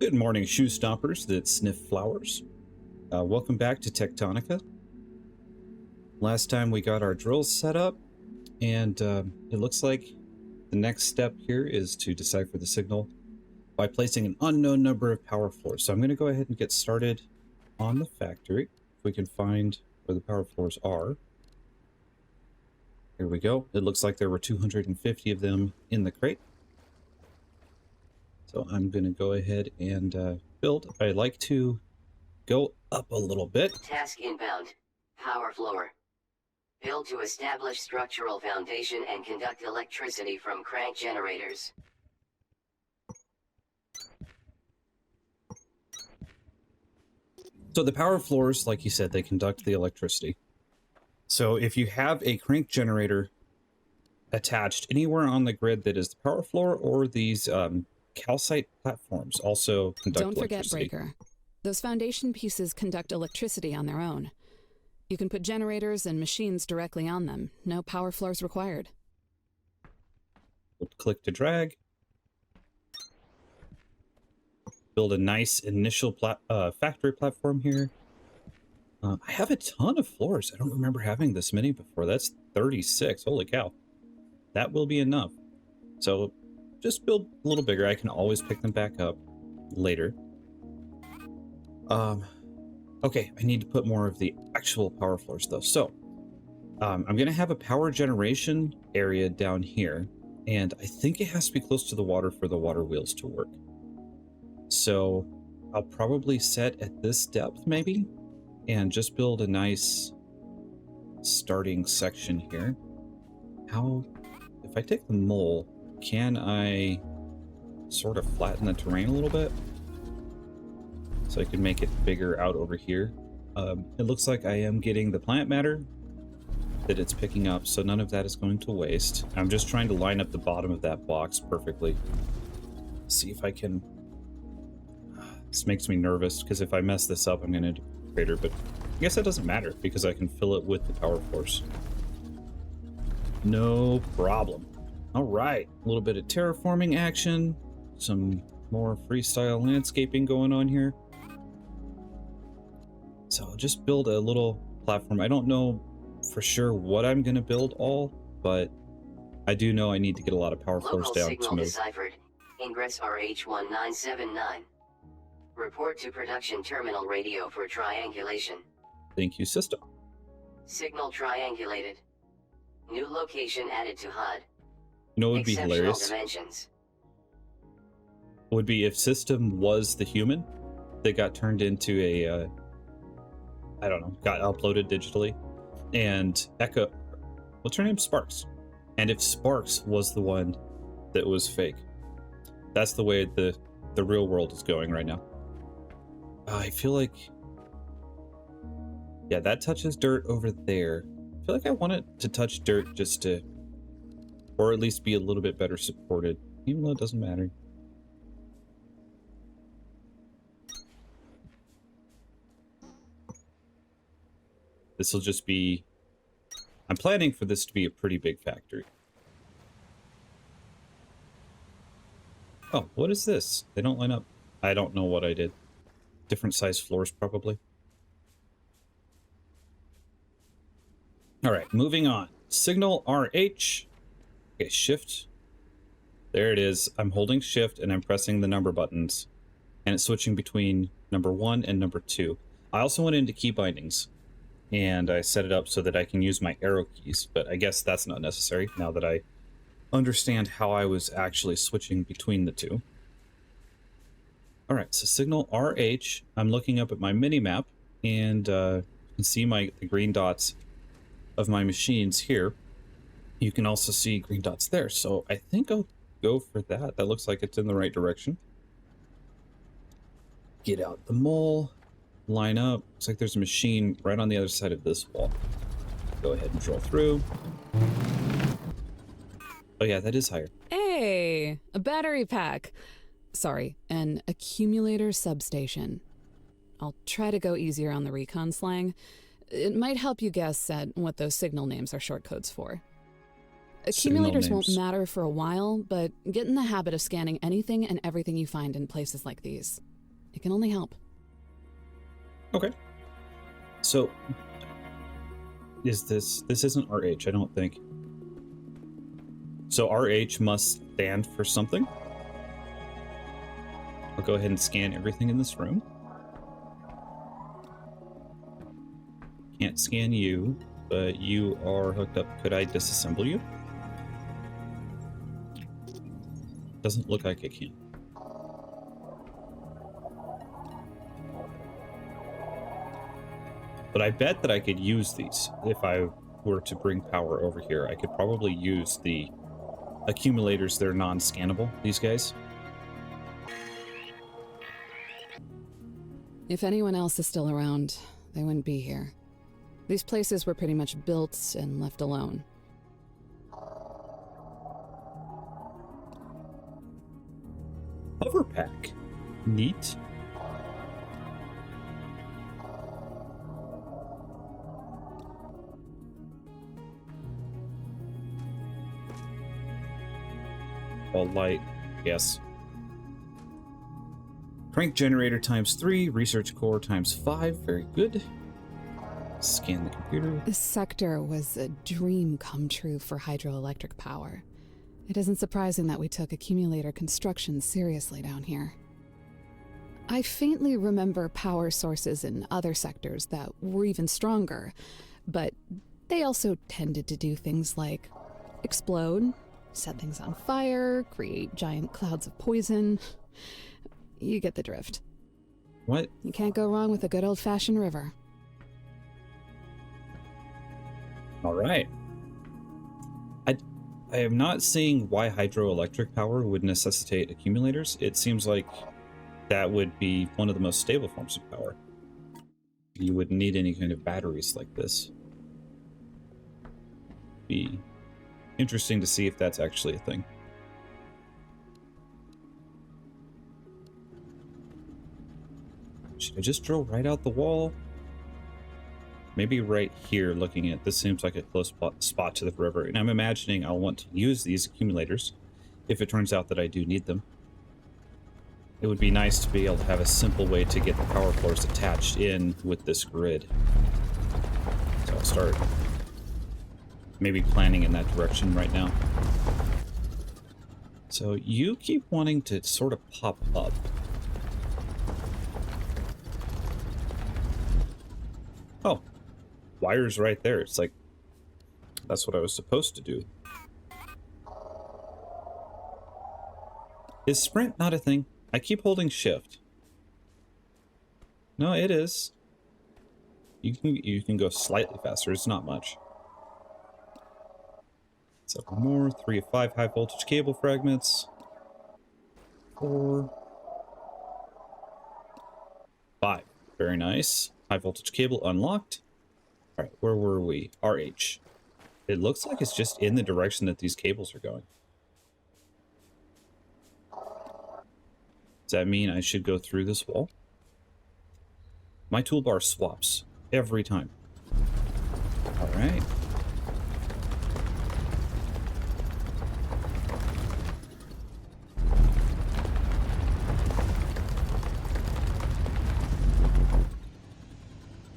Good morning, shoe stompers that sniff flowers. Welcome back to Techtonica. Last time we got our drills set up, and it looks like the next step here is to decipher the signal by placing an unknown number of power floors. So I'm going to go ahead and get started on the factory, if we can find where the power floors are. Here we go. It looks like there were 250 of them in the crate. So I'm going to go ahead and build. I like to go up a little bit. Task inbound. Power floor. Build to establish structural foundation and conduct electricity from crank generators. So the power floors, like you said, they conduct the electricity. So if you have a crank generator attached anywhere on the grid that is the power floor, or these calcite platforms also conduct electricity. Don't forget breaker. Those foundation pieces conduct electricity on their own. You can put generators and machines directly on them. No power floors required. Click to drag. Build a nice initial factory platform here. I have a ton of floors. I don't remember having this many before. That's 36. Holy cow. That will be enough. So just build a little bigger. I can always pick them back up later. Okay, I need to put more of the actual power floors though. So I'm going to have a power generation area down here, and I think it has to be close to the water for the water wheels to work. So I'll probably set at this depth maybe, and just build a nice starting section here. How, if I take the mole, can I sort of flatten the terrain a little bit? So I can make it bigger out over here. It looks like I am getting the plant matter that it's picking up, so none of that is going to waste. I'm just trying to line up the bottom of that box perfectly. See if I can... This makes me nervous, because if I mess this up, I'm going to end up with a crater, but I guess that doesn't matter, because I can fill it with the power force. No problem. All right, a little bit of terraforming action, some more freestyle landscaping going on here. So I'll just build a little platform. I don't know for sure what I'm going to build all, but I do know I need to get a lot of power floors down to move. Deciphered. Ingress RH1979. Report to production terminal radio for triangulation. Thank you, system. Signal triangulated. New location added to HUD. You know what would be hilarious? Dimensions. Would be if system was the human that got turned into a, I don't know, got uploaded digitally, and Echo, what's her name? Sparks. And if Sparks was the one that was fake. That's the way the real world is going right now. I feel like, yeah, that touches dirt over there. I feel like I want it to touch dirt just to, or at least be a little bit better supported, even though it doesn't matter. This will just be, I'm planning for this to be a pretty big factory. Oh, what is this? They don't line up. I don't know what I did. Different size floors, probably. All right, moving on. Signal RH. Okay, shift. There it is. I'm holding shift and I'm pressing the number buttons. And it's switching between number 1 and number 2. I also went into key bindings. And I set it up so that I can use my arrow keys. But I guess that's not necessary now that I understand how I was actually switching between the two. All right, so signal RH. I'm looking up at my mini map, and you can see the green dots of my machines here. You can also see green dots there, so I think I'll go for that. That looks like it's in the right direction. Get out the mole, line up. Looks like there's a machine right on the other side of this wall. Go ahead and drill through. Oh yeah, that is higher. Hey, a battery pack. Sorry, an accumulator substation. I'll try to go easier on the recon slang. It might help you guess at what those signal names are short codes for. Accumulators won't matter for a while, but get in the habit of scanning anything and everything you find in places like these. It can only help. Okay. So, this isn't RH, I don't think. So RH must stand for something. I'll go ahead and scan everything in this room. Can't scan you, but you are hooked up. Could I disassemble you? Doesn't look like I can. But I bet that I could use these. If I were to bring power over here, I could probably use the accumulators. They're non-scannable, these guys. If anyone else is still around, they wouldn't be here. These places were pretty much built and left alone. Hoverpack. Neat. All light. Yes. Crank generator times 3, research core times 5. Very good. Scan the computer. This sector was a dream come true for hydroelectric power. It isn't surprising that we took accumulator construction seriously down here. I faintly remember power sources in other sectors that were even stronger, but they also tended to do things like explode, set things on fire, create giant clouds of poison. You get the drift. What? You can't go wrong with a good old-fashioned river. All right. I am not seeing why hydroelectric power would necessitate accumulators. It seems like that would be one of the most stable forms of power. You wouldn't need any kind of batteries like this. Be interesting to see if that's actually a thing. Should I just drill right out the wall? Maybe right here, looking at this seems like a close spot to the river, and I'm imagining I'll want to use these accumulators if it turns out that I do need them. It would be nice to be able to have a simple way to get the power floors attached in with this grid. So I'll start maybe planning in that direction right now. So you keep wanting to sort of pop up. Oh, wire's right there. It's like, that's what I was supposed to do. Is sprint not a thing? I keep holding shift. No, it is. You can go slightly faster. It's not much. Several more. 3 of 5 high voltage cable fragments. 4. 5. Very nice. High voltage cable unlocked. All right, where were we? RH. It looks like it's just in the direction that these cables are going. Does that mean I should go through this wall? My toolbar swaps every time. All right.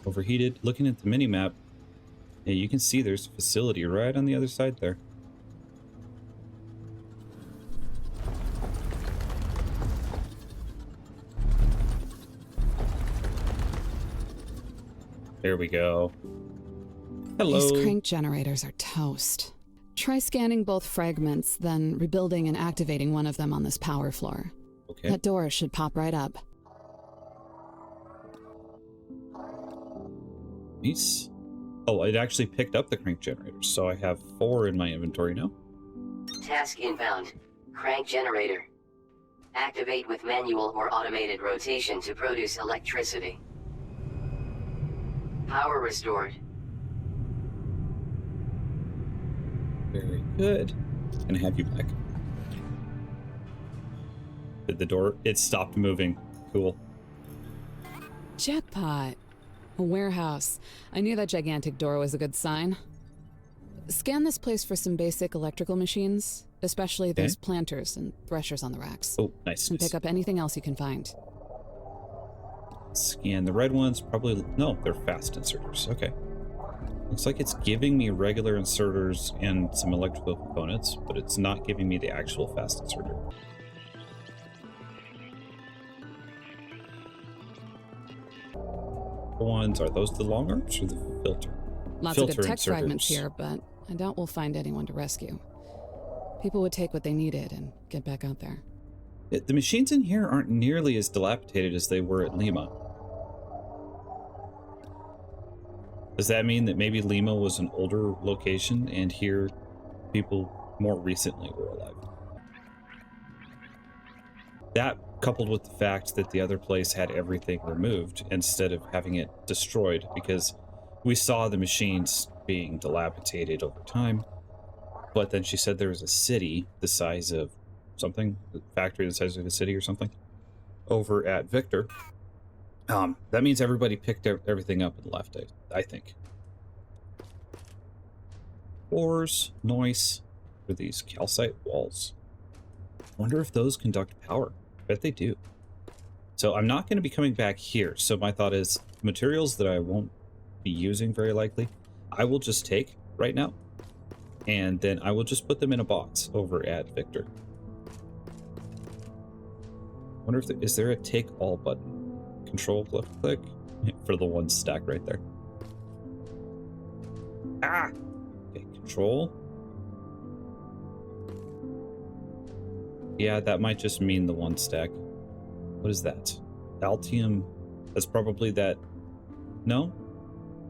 Overheated. Looking at the mini-map, yeah, you can see there's a facility right on the other side there. There we go. Hello. These crank generators are toast. Try scanning both fragments, then rebuilding and activating one of them on this power floor. Okay. That door should pop right up. Nice. Oh, it actually picked up the crank generators, so I have 4 in my inventory now. Task inbound. Crank generator. Activate with manual or automated rotation to produce electricity. Power restored. Very good. Gonna have you back. Did the door? It stopped moving. Cool. Jackpot. A warehouse. I knew that gigantic door was a good sign. Scan this place for some basic electrical machines, especially those planters and threshers on the racks. Oh, nice. And pick up anything else you can find. Scan the red ones. Probably, no, they're fast inserters. Okay. Looks like it's giving me regular inserters and some electrical components, but it's not giving me the actual fast inserter. The ones, are those the long arms or the filter? Lots of good tech fragments here, but I doubt we'll find anyone to rescue. People would take what they needed and get back out there. The machines in here aren't nearly as dilapidated as they were at Lima. Does that mean that maybe Lima was an older location and here people more recently were alive? That, coupled with the fact that the other place had everything removed instead of having it destroyed, because we saw the machines being dilapidated over time, but then she said there was a city the size of something, a factory the size of a city or something, over at Victor. That means everybody picked everything up and left, I think. Ores, noise, for these calcite walls. Wonder if those conduct power. Bet they do. So I'm not going to be coming back here. So my thought is materials that I won't be using very likely, I will just take right now. And then I will just put them in a box over at Victor. Wonder if is there a take all button? Control left click for the one stack right there. Ah! Okay, control. Yeah, that might just mean the one stack. What is that? Altium. That's probably that. No?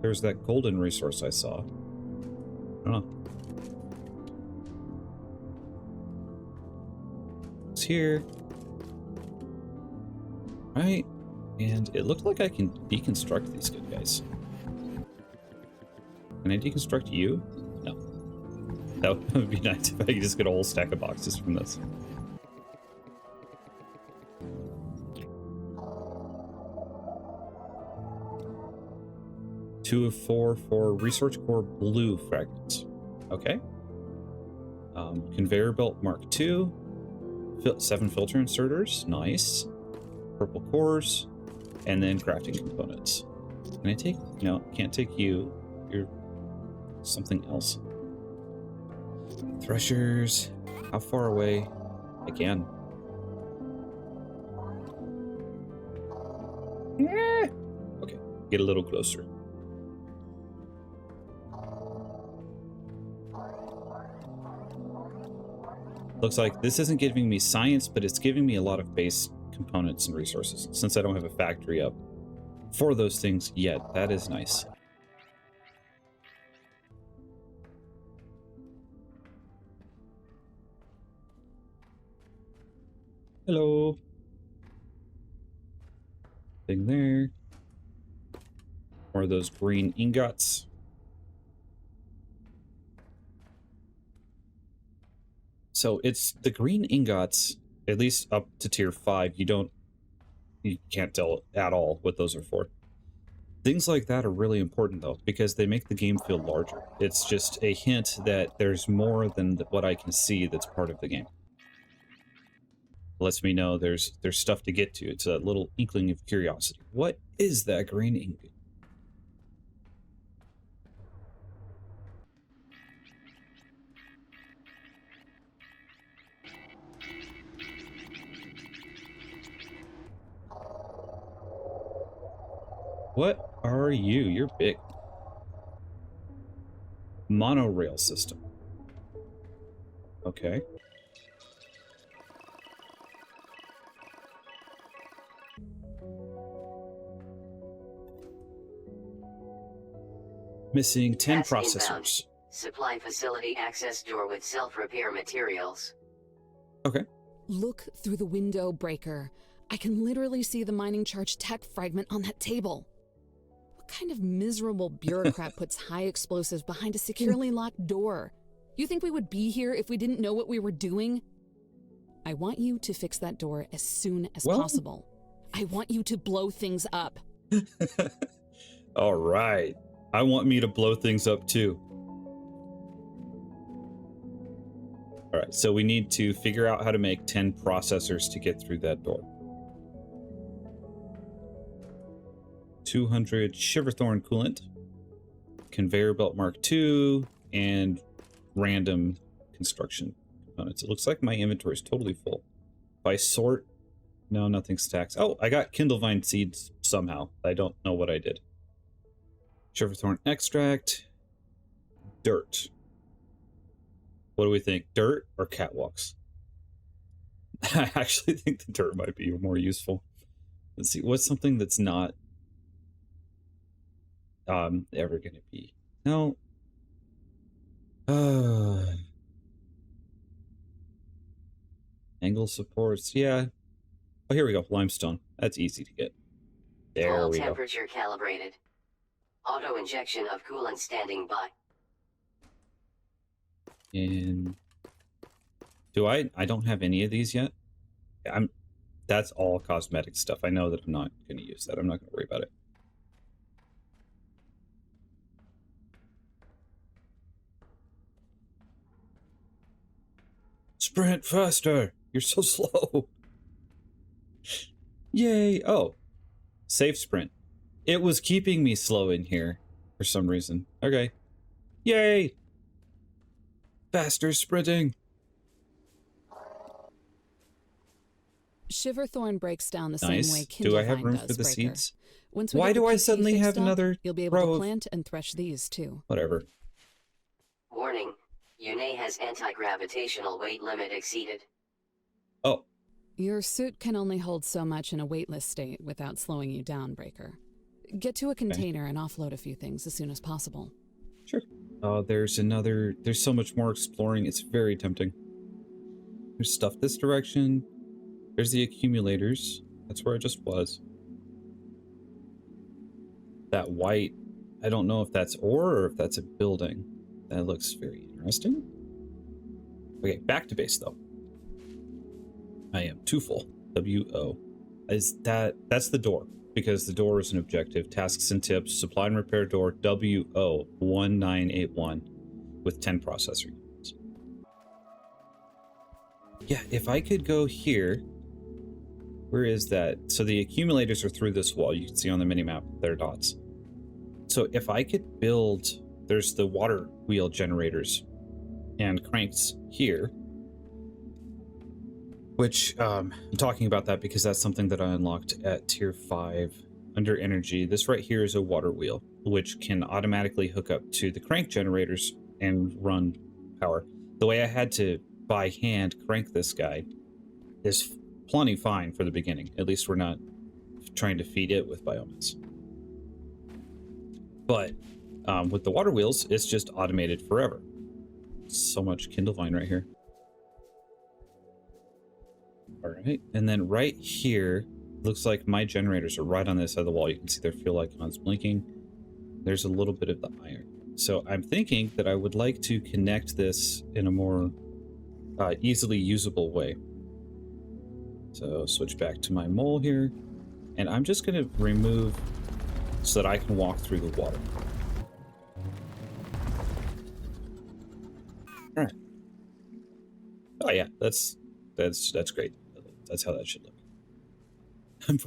There's that golden resource I saw. I don't know. It's here. Right. And it looked like I can deconstruct these good guys. Can I deconstruct you? No. That would be nice if I could just get a whole stack of boxes from this. Two of four for research core blue fragments. Okay. Conveyor belt Mark II. 7 filter inserters. Nice. Purple cores. And then crafting components. Can I take? No, can't take you. You're something else. Threshers. How far away? Again. Okay, get a little closer. Looks like this isn't giving me science, but it's giving me a lot of base components and resources, since I don't have a factory up for those things yet. That is nice. Hello. Thing there. More of those green ingots. So it's the green ingots, at least up to tier 5, you can't tell at all what those are for. Things like that are really important though, because they make the game feel larger. It's just a hint that there's more than what I can see that's part of the game. Lets me know there's stuff to get to. It's a little inkling of curiosity. What is that green ingot? What are you? You're big. Monorail system. Okay. Missing 10 Task processors. inbound. Supply facility access door with self-repair materials. Okay. Look through the window breaker. I can literally see the mining charge tech fragment on that table. What kind of miserable bureaucrat puts high explosives behind a securely locked door? You think we would be here if we didn't know what we were doing? I want you to fix that door as soon as possible. I want you to blow things up. All right. I want me to blow things up too. All right, so we need to figure out how to make 10 processors to get through that door. 200 Shiverthorn coolant, conveyor belt Mark II, and random construction components. It looks like my inventory is totally full. If I sort, no, nothing stacks. Oh, I got Kindlevine seeds somehow. I don't know what I did. Shiverthorn extract, dirt. What do we think? Dirt or catwalks? I actually think the dirt might be more useful. Let's see, what's something that's not ever gonna be? No. Angle supports, yeah. Oh, here we go, limestone. That's easy to get. There Hull we go. temperature calibrated. Auto injection of coolant standing by. And do I don't have any of these yet. That's all cosmetic stuff. I know that I'm not going to use that. I'm not going to worry about it. Sprint faster. You're so slow. Yay. Oh, safe sprint. It was keeping me slow in here for some reason. Okay. Yay. Faster sprinting. Shiverthorn breaks down the Nice. same way Do I have Kindlevine room does, for the Breaker. seeds? Once we Why get the do I PP suddenly have fixed up, another you'll be able row to of- plant and thresh these too. Whatever. Warning. Yune has anti-gravitational weight limit exceeded. Oh, Your suit can only hold so much in a weightless state without slowing you down, Breaker. Get to a container and offload a few things as soon as possible. sure. There's so much more exploring. It's very tempting. There's stuff this direction. There's the accumulators. That's where I just was. That white, I don't know if that's ore or if that's a building. That looks very interesting. Okay, back to base though. I am too full. WO. That's the door, because the door is an objective. Tasks and tips, supply and repair door, WO 1981 with 10 processor units. Yeah, if I could go here. Where is that? So the accumulators are through this wall. You can see on the minimap, they're dots. So if I could build, there's the water wheel generators and cranks here, which I'm talking about that because that's something that I unlocked at tier 5 under energy. This right here is a water wheel, which can automatically hook up to the crank generators and run power. The way I had to by hand crank this guy is plenty fine for the beginning. At least we're not trying to feed it with biomass. But with the water wheels, it's just automated forever. So much Kindlevine right here. All right, and then right here, looks like my generators are right on this side of the wall. You can see their fuel icons blinking. There's a little bit of the iron. So I'm thinking that I would like to connect this in a more easily usable way. So switch back to my mole here, and I'm just going to remove so that I can walk through the water. All right. Oh yeah, that's great. That's how that should look.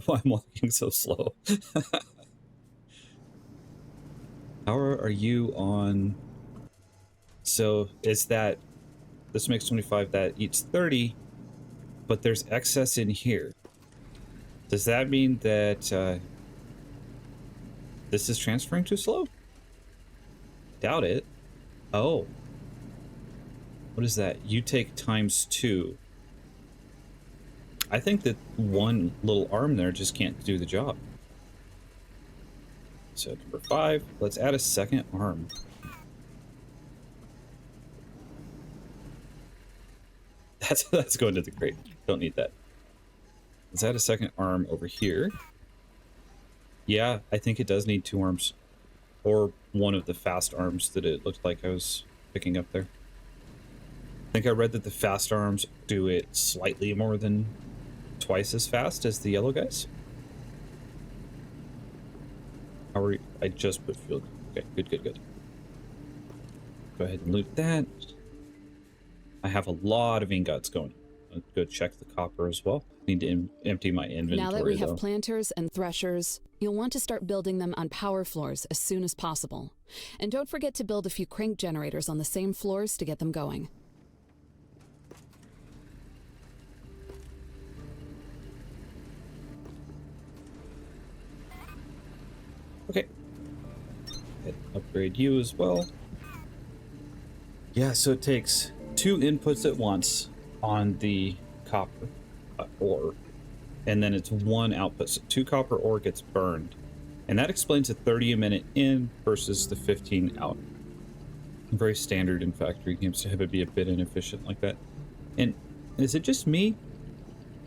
Why I'm walking so slow. How are you on? So is that this makes 25? That eats 30. But there's excess in here. Does that mean that this is transferring too slow? Doubt it. Oh. What is that? You take ×2. I think that one little arm there just can't do the job. So number 5, let's add a second arm. That's going to the crate. Don't need that. Let's add a second arm over here. Yeah, I think it does need 2 arms. Or one of the fast arms that it looked like I was picking up there. I think I read that the fast arms do it slightly more than twice as fast as the yellow guys. How are you? I just put fuel. Okay, good. Go ahead and loot that. I have a lot of ingots going. I'll go check the copper as well. Need to empty my inventory, Now that we have though. planters and threshers, you'll want to start building them on power floors as soon as possible. And don't forget to build a few crank generators on the same floors to get them going. Okay. Upgrade you as well. Yeah, so it takes 2 inputs at once on the copper ore, and then it's 1 output. So 2 copper ore gets burned, and that explains the 30 a minute in versus the 15 out. Very standard in factory games to have it be a bit inefficient like that. And is it just me?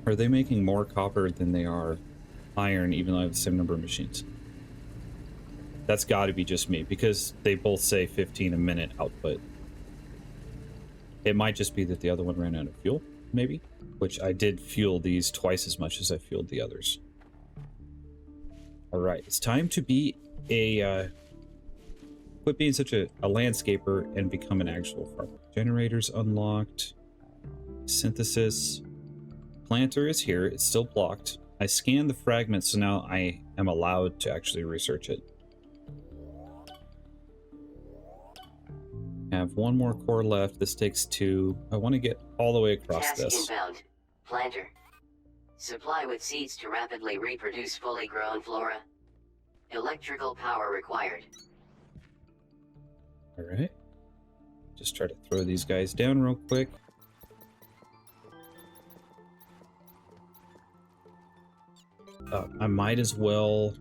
Are they making more copper than they are iron, even though I have the same number of machines? That's got to be just me, because they both say 15 a minute output. It might just be that the other one ran out of fuel, maybe, which I did fuel these twice as much as I fueled the others. All right, it's time to be quit being such a landscaper and become an actual farmer. Generators unlocked. Synthesis. Planter is here. It's still blocked. I scanned the fragments, so now I am allowed to actually research it. I have 1 more core left. This takes 2. I want to get all the way across Task this. inbound. Planter. Supply with seeds to rapidly reproduce fully grown flora. Electrical power required. All right. Just try to throw these guys down real quick. I might as well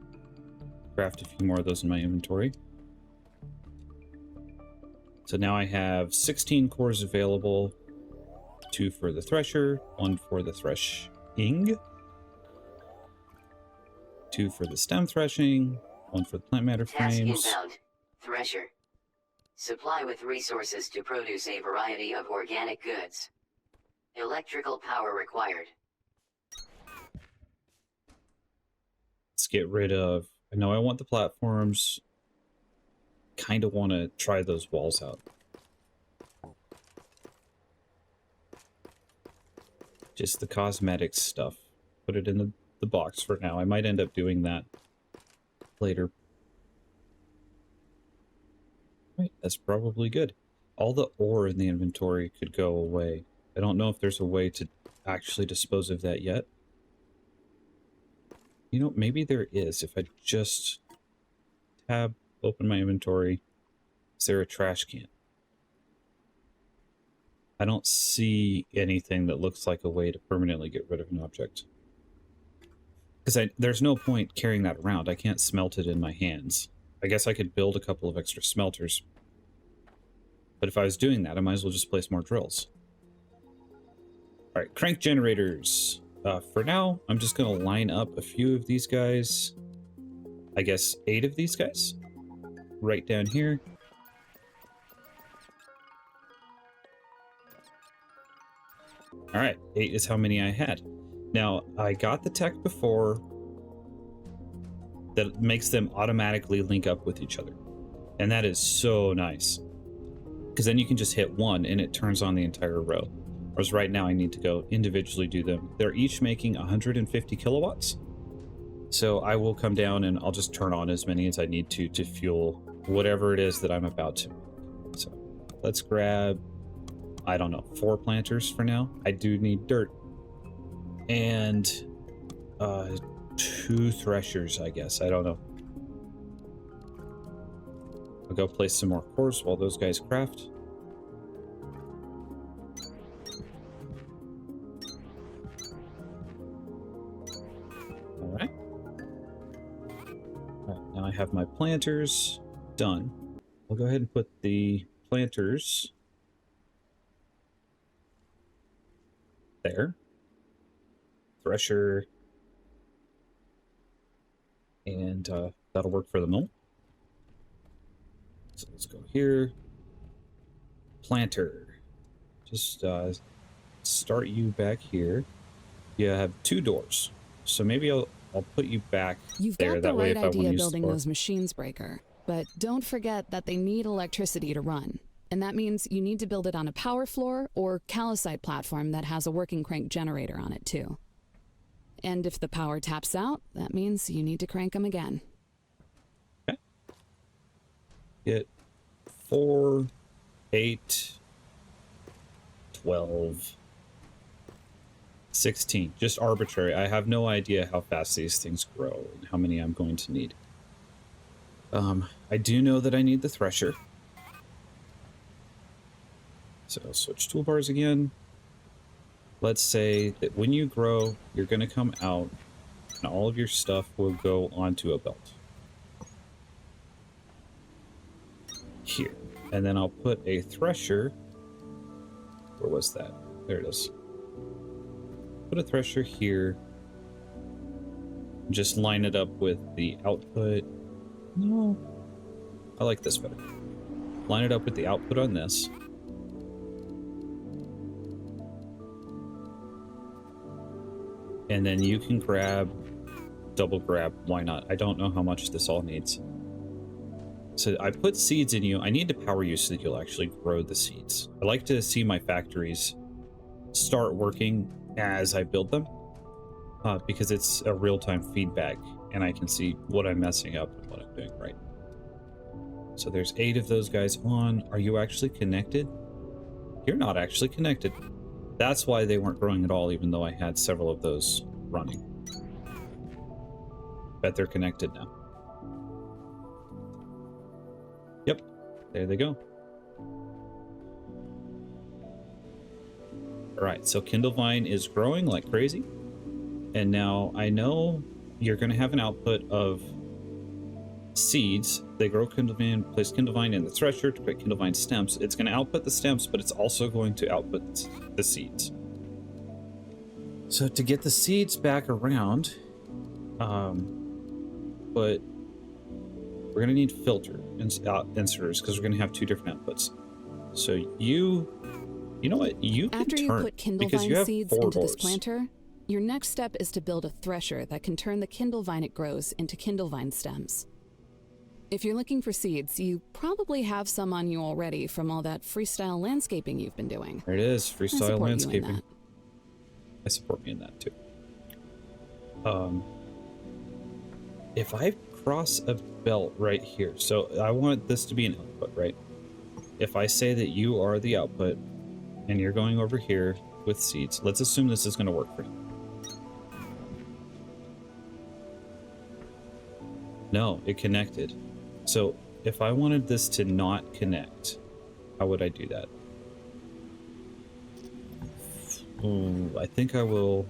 craft a few more of those in my inventory. So now I have 16 cores available. 2 for the thresher, 1 for the threshing, 2 for the stem threshing, 1 for the plant matter Task frames. inbound. Thresher. Supply with resources to produce a variety of organic goods. Electrical power required. Let's get rid of... I know I want the platforms. Kind of want to try those walls out. Just the cosmetics stuff. Put it in the box for now. I might end up doing that later. Right, that's probably good. All the ore in the inventory could go away. I don't know if there's a way to actually dispose of that yet. You know, maybe there is. If I just open my inventory, is there a trash can? I don't see anything that looks like a way to permanently get rid of an object. Because there's no point carrying that around. I can't smelt it in my hands. I guess I could build a couple of extra smelters. But if I was doing that, I might as well just place more drills. Alright, crank generators. For now, I'm just going to line up a few of these guys. I guess 8 of these guys. Right down here. Alright, 8 is how many I had. Now, I got the tech before that makes them automatically link up with each other. And that is so nice. Because then you can just hit 1 and it turns on the entire row. Whereas right now I need to go individually do them. They're each making 150 kilowatts. So I will come down and I'll just turn on as many as I need to fuel whatever it is that I'm about to make. So let's grab, I don't know, 4 planters for now. I do need dirt. And 2 threshers, I guess. I don't know. I'll go place some more cores while those guys craft. Alright. Alright, now I have my planters done. I'll go ahead and put the planters there. Thresher. And that'll work for the mill. So let's go here. Planter. Just start you back here. You have 2 doors. So maybe I'll put you back You've there. got the That way right if I want to idea use building the those machines, Breaker. But don't forget that they need electricity to run. And that means you need to build it on a power floor or calcite platform that has a working crank generator on it too. And if the power taps out, that means you need to crank them again. Okay. Get 4, 8, 12, 16. Just arbitrary. I have no idea how fast these things grow and how many I'm going to need. I do know that I need the thresher. So I'll switch toolbars again. Let's say that when you grow, you're going to come out and all of your stuff will go onto a belt. Here. And then I'll put a thresher. Where was that? There it is. Put a thresher here. Just line it up with the output. No. I like this better. Line it up with the output on this. And then you can grab, double grab, why not? I don't know how much this all needs. So I put seeds in you. I need to power you so that you'll actually grow the seeds. I like to see my factories start working as I build them, because it's a real-time feedback and I can see what I'm messing up and what I'm doing right. So there's 8 of those guys on. Are you actually connected? You're not actually connected. That's why they weren't growing at all, even though I had several of those running. Bet they're connected now. Yep, there they go. All right, so Kindlevine is growing like crazy. And now I know you're going to have an output of seeds. They grow Kindlevine, place Kindlevine in the thresher to create Kindlevine stems. It's going to output the stems, but it's also going to output the seeds. So to get the seeds back around, but we're going to need filter inserters because we're going to have 2 different outputs. So you know what? You can After you put Kindlevine seeds into this planter, your next step is to build a thresher that can turn the Kindlevine it grows into Kindlevine stems. If you're looking for seeds, you probably have some on you already from all that freestyle landscaping you've been doing. There it is, freestyle landscaping. I support me in that too. If I cross a belt right here, so I want this to be an output, right? If I say that you are the output and you're going over here with seeds, let's assume this is going to work for you. No, it connected. So if I wanted this to not connect, how would I do that? I think I will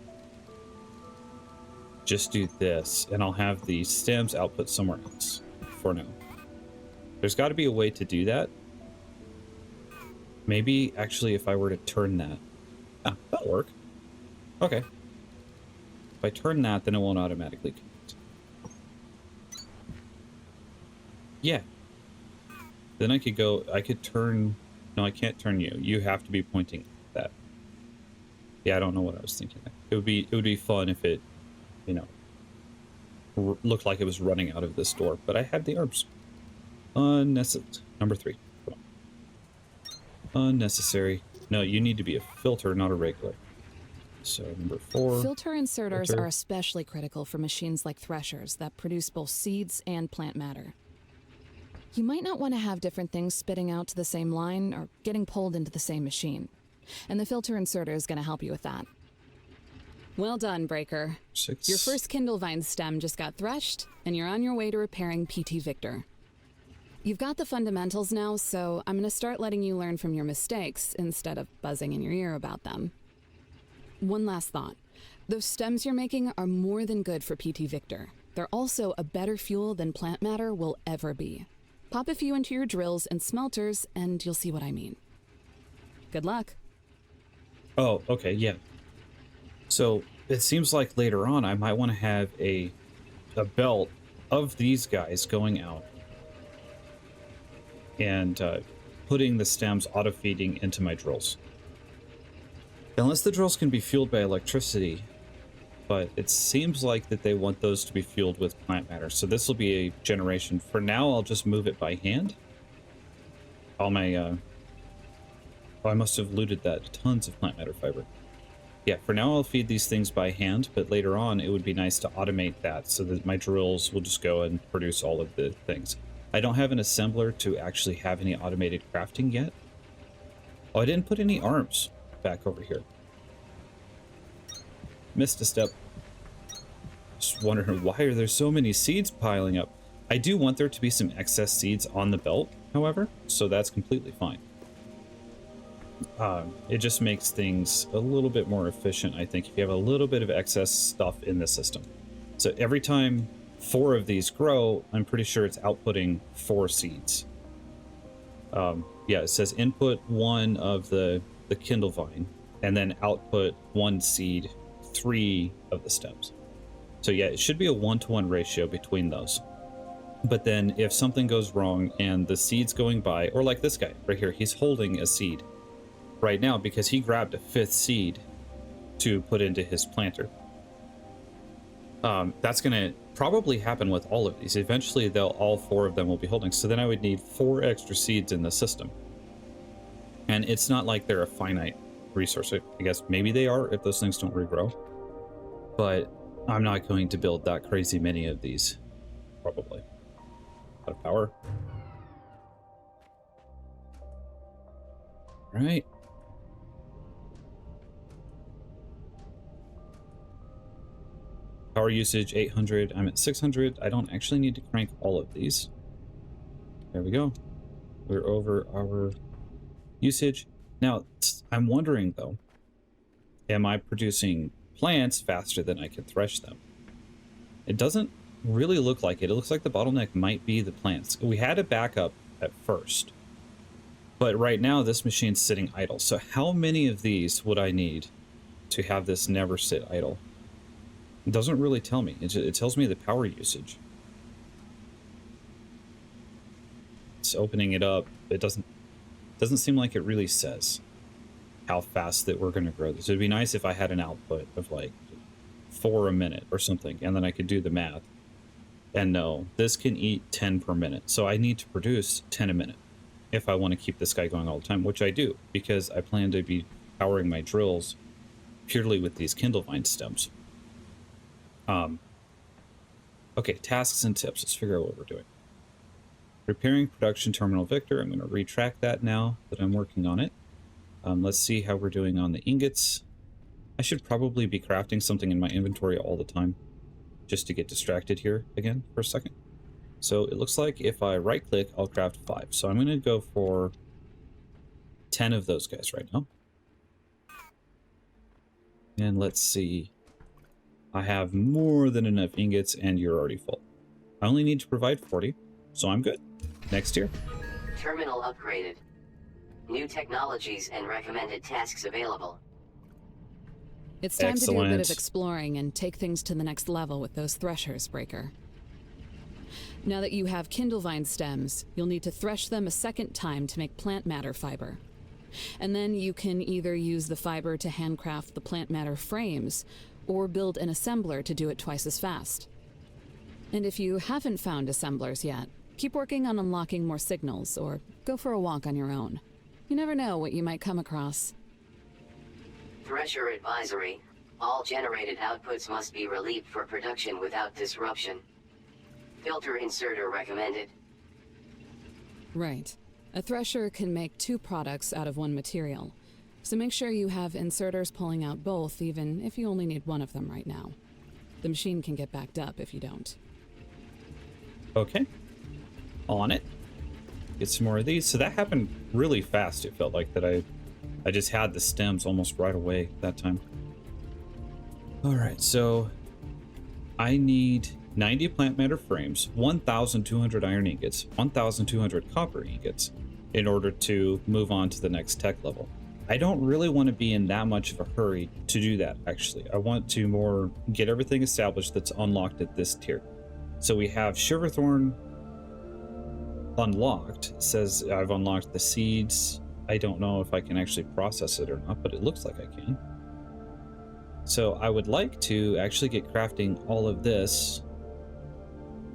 just do this, and I'll have the stems output somewhere else for now. There's got to be a way to do that. Maybe, actually, if I were to turn that... Ah, that'll work. Okay. If I turn that, then it won't automatically connect. Yeah. Then I could turn... No, I can't turn you. You have to be pointing at that. Yeah, I don't know what I was thinking. It would be fun if it, you know, looked like it was running out of this door, but I had the arms. Unnecessary. Number 3. Unnecessary. No, you need to be a filter, not a regular. So number 4. Filter inserters are especially critical for machines like threshers that produce both seeds and plant matter. You might not want to have different things spitting out to the same line or getting pulled into the same machine. And the filter inserter is going to help you with that. Well done, Breaker. 6. Your first Kindlevine stem just got threshed, and you're on your way to repairing PT Victor. You've got the fundamentals now, so I'm going to start letting you learn from your mistakes instead of buzzing in your ear about them. One last thought. Those stems you're making are more than good for PT Victor. They're also a better fuel than plant matter will ever be. Pop a few into your drills and smelters, and you'll see what I mean. Good luck. Oh, okay, yeah. So it seems like later on I might want to have a belt of these guys going out and putting the stems auto-feeding into my drills. Unless the drills can be fueled by electricity, but it seems like that they want those to be fueled with plant matter. So this will be a generation. For now, I'll just move it by hand. All my... Oh, I must have looted that. Tons of plant matter fiber. yeah, for now I'll feed these things by hand, but later on it would be nice to automate that so that my drills will just go and produce all of the things. I don't have an assembler to actually have any automated crafting yet. Oh, I didn't put any arms back over here. Missed a step. Just wondering why are there so many seeds piling up. I do want there to be some excess seeds on the belt, however, so that's completely fine. It just makes things a little bit more efficient, I think, if you have a little bit of excess stuff in the system. So every time 4 of these grow, I'm pretty sure it's outputting 4 seeds. Yeah, it says input 1 of the Kindle vine, and then output 1 seed, 3 of the stems. So yeah, it should be a 1-to-1 ratio between those. But then if something goes wrong and the seed's going by, or like this guy right here, he's holding a seed right now because he grabbed a 5th seed to put into his planter. That's going to probably happen with all of these. Eventually, all 4 of them will be holding. So then I would need 4 extra seeds in the system. And it's not like they're a finite resource. I guess maybe they are if those things don't regrow. But I'm not going to build that crazy many of these, probably. Out of power. All right. Power usage 800. I'm at 600. I don't actually need to crank all of these. There we go. We're over our usage. Now, I'm wondering though, am I producing plants faster than I can thresh them? It doesn't really look like it. It looks like the bottleneck might be the plants. We had a backup at first, but right now this machine's sitting idle. So how many of these would I need to have this never sit idle? It doesn't really tell me. It tells me the power usage. It's opening it up. It doesn't seem like it really says how fast that we're going to grow this. It'd be nice if I had an output of like 4 a minute or something, and then I could do the math. And no, this can eat 10 per minute. So I need to produce 10 a minute if I want to keep this guy going all the time, which I do, because I plan to be powering my drills purely with these Kindle vine stems. Okay, tasks and tips. Let's figure out what we're doing. Repairing production terminal Victor. I'm going to retract that now that I'm working on it. Let's see how we're doing on the ingots. I should probably be crafting something in my inventory all the time just to get distracted here again for a second. So it looks like if I right click, I'll craft 5. So I'm going to go for 10 of those guys right now. And let's see. I have more than enough ingots and you're already full. I only need to provide 40, so I'm good. Next tier. Terminal upgraded. New technologies and recommended tasks available. It's time to do a bit Excellent. of exploring and take things to the next level with those threshers, Breaker. Now that you have Kindle vine stems, you'll need to thresh them a second time to make plant matter fiber. And then you can either use the fiber to handcraft the plant matter frames, or build an assembler to do it twice as fast. And if you haven't found assemblers yet, keep working on unlocking more signals, or go for a walk on your own. You never know what you might come across. Thresher advisory. All generated outputs must be relieved for production without disruption. Filter inserter recommended. Right. A thresher can make 2 products out of 1 material, so make sure you have inserters pulling out both, even if you only need 1 of them right now. The machine can get backed up if you don't. Okay. On it. Get some more of these. So that happened really fast. It felt like that I just had the stems almost right away that time. All right, so I need 90 plant matter frames, 1,200 iron ingots, 1,200 copper ingots in order to move on to the next tech level. I don't really want to be in that much of a hurry to do that, actually. I want to more get everything established that's unlocked at this tier. So we have Shiverthorn unlocked. It says I've unlocked the seeds. I don't know if I can actually process it or not, but it looks like I can. So I would like to actually get crafting all of this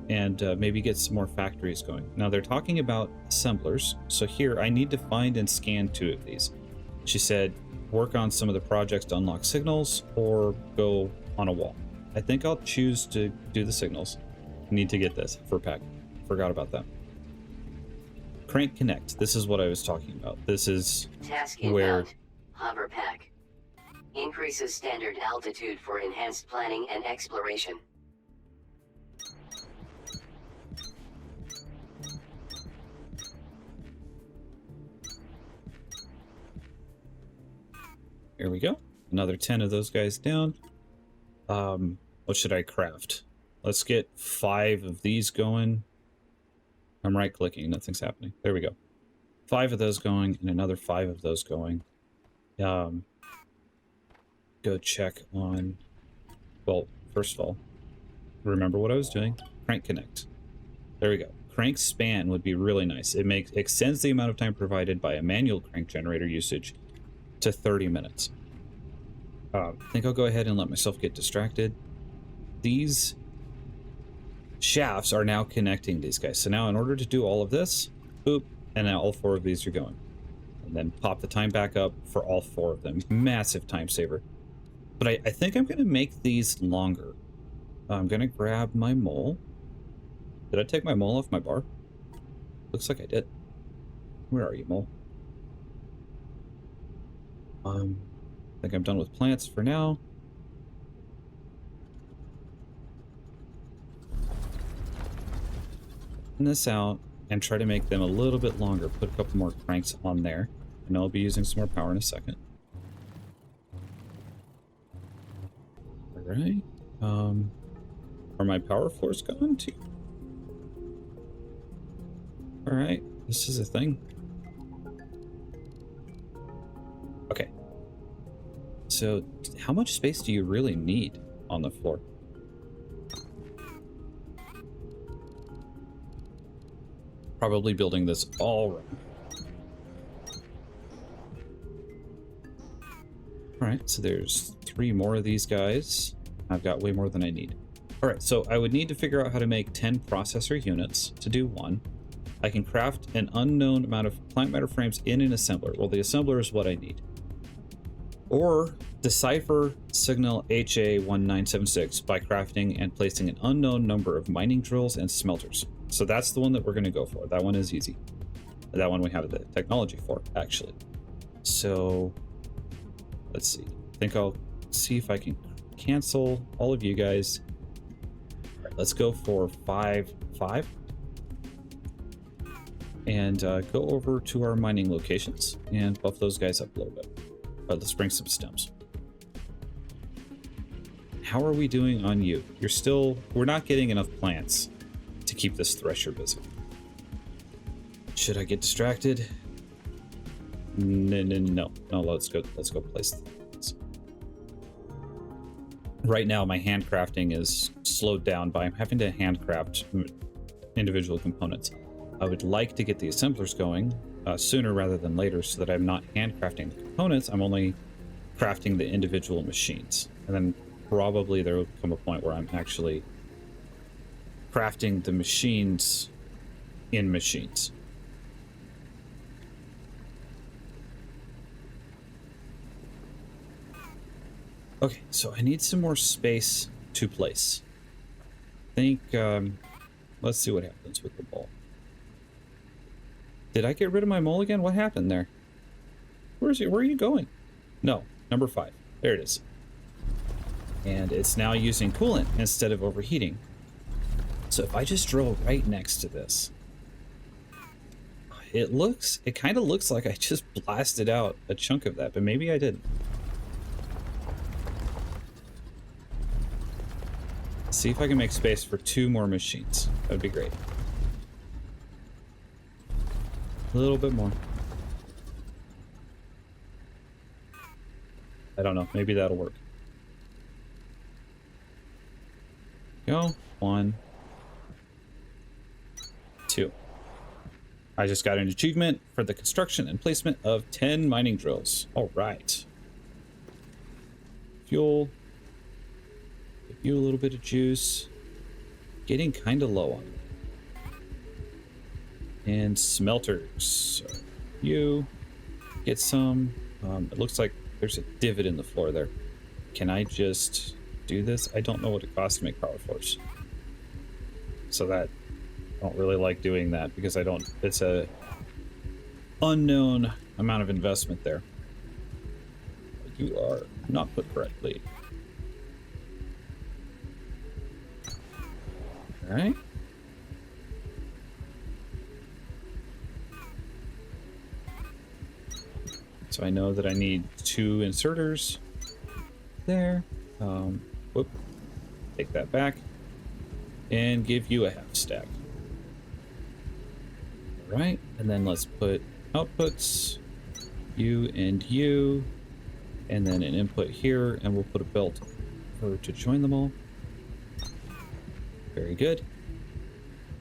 and maybe get some more factories going. Now they're talking about assemblers. So here I need to find and scan 2 of these. She said, work on some of the projects to unlock signals or go on a wall. I think I'll choose to do the signals. Need to get this for pack. Forgot about that. Crank Connect. This is what I was talking about. This is Task where... inbound. Hoverpack. Increases standard altitude for enhanced planning and exploration. Here we go. Another 10 of those guys down. What should I craft? Let's get 5 of these going. I'm right clicking, nothing's happening. There we go. 5 of those going and another 5 of those going. Go check on, well, first of all, remember what I was doing. Crank Connect. There we go. Crank Span would be really nice. It extends the amount of time provided by a manual crank generator usage to 30 minutes. I think I'll go ahead and let myself get distracted. These shafts are now connecting these guys. So now in order to do all of this, boop, and now all 4 of these are going. And then pop the time back up for all 4 of them. Massive time saver. But I think I'm going to make these longer. I'm going to grab my mole. Did I take my mole off my bar? Looks like I did. Where are you, mole? I think I'm done with plants for now. This out and try to make them a little bit longer. Put a couple more cranks on there. I know I'll be using some more power in a second. Alright. Are my power floors gone too? Alright, this is a thing. Okay. So, how much space do you really need on the floor? Probably building this all around. Alright, so there's 3 more of these guys. I've got way more than I need. Alright, so I would need to figure out how to make 10 processor units to do 1. I can craft an unknown amount of plant matter frames in an assembler. Well, the assembler is what I need. Or decipher signal HA1976 by crafting and placing an unknown number of mining drills and smelters. So that's the one that we're going to go for. That one is easy. That one we have the technology for, actually. So let's see. I think I'll see if I can cancel all of you guys. All right, let's go for 5. And go over to our mining locations and buff those guys up a little bit. Let's bring some stems. How are we doing on you? We're not getting enough plants to keep this thresher busy. Should I get distracted? No, let's go place things. Right now my handcrafting is slowed down by I'm having to handcraft individual components. I would like to get the assemblers going sooner rather than later so that I'm not handcrafting the components. I'm only crafting the individual machines. And then probably there will come a point where I'm actually crafting the machines in machines. Okay, so I need some more space to place. I think, let's see what happens with the ball. Did I get rid of my mole again? What happened there? Where are you going? No, number 5. There it is. And it's now using coolant instead of overheating. So if I just drill right next to this, it kind of looks like I just blasted out a chunk of that, but maybe I didn't. See if I can make space for 2 more machines. That'd be great. A little bit more. I don't know. Maybe that'll work. Go. 1, 2. I just got an achievement for the construction and placement of 10 mining drills. All right. Fuel. Give you a little bit of juice. Getting kind of low on it. And smelters. So you get some. It looks like there's a divot in the floor there. Can I just do this? I don't know what it costs to make power floors. So that, I don't really like doing that because I don't, it's a unknown amount of investment there. You are not put correctly. All right. So I know that I need 2 inserters there. Whoop. Take that back. And give you a half stack. All right. And then let's put outputs. You and you. And then an input here. And we'll put a belt to join them all. Very good.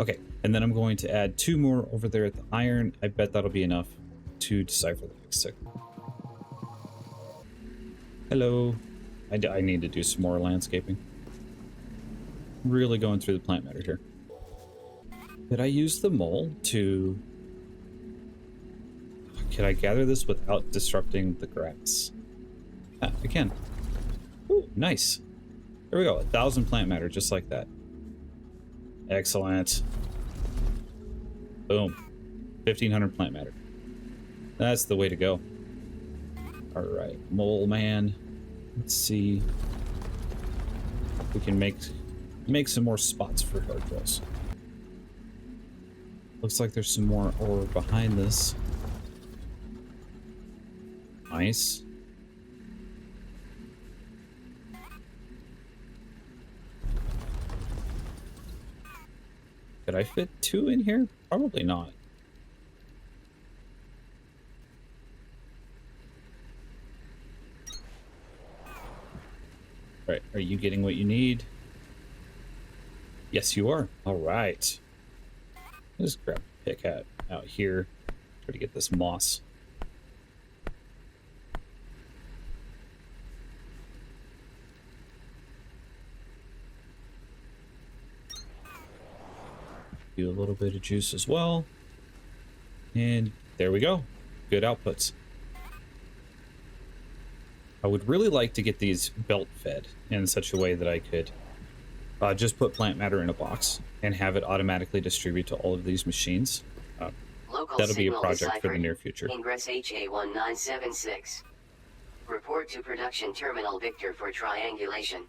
Okay. And then I'm going to add 2 more over there at the iron. I bet that'll be enough to decipher the next tick. Hello. I need to do some more landscaping. Really going through the plant matter here. Did I use the mole to... Can I gather this without disrupting the grass? Ah, I can. Ooh, nice. There we go. 1,000 plant matter, just like that. Excellent. Boom. 1,500 plant matter. That's the way to go. All right, mole man. Let's see if we can make some more spots for guardrails. Looks like there's some more ore behind this. Nice. Could I fit 2 in here? Probably not. Right, are you getting what you need? Yes, you are. All right. Just grab a pick out here. Try to get this moss. Do a little bit of juice as well. And there we go. Good outputs. I would really like to get these belt fed in such a way that I could just put plant matter in a box and have it automatically distribute to all of these machines. That'll be a project for the near future. Ingress HA1976. Report to production terminal Victor for triangulation.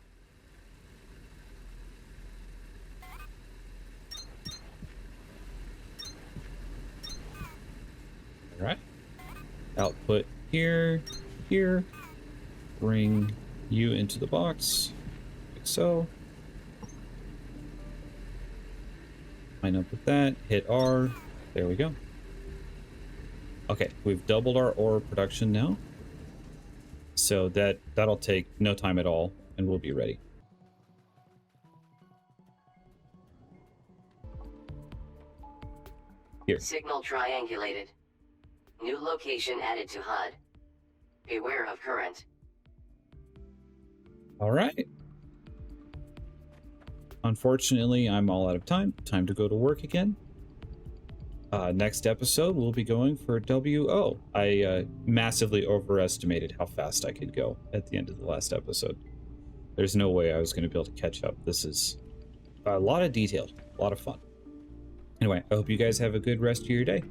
All right. Output here, here. Bring you into the box, like so. Line up with that, hit R, there we go. Okay, we've doubled our ore production now. So that'll take no time at all, and we'll be ready. Here. Signal triangulated. New location added to HUD. Beware of current. All right. Unfortunately, I'm all out of time. Time to go to work again. Next episode, we'll be going for WO. I massively overestimated how fast I could go at the end of the last episode. There's no way I was going to be able to catch up. This is a lot of detail, a lot of fun. Anyway, I hope you guys have a good rest of your day.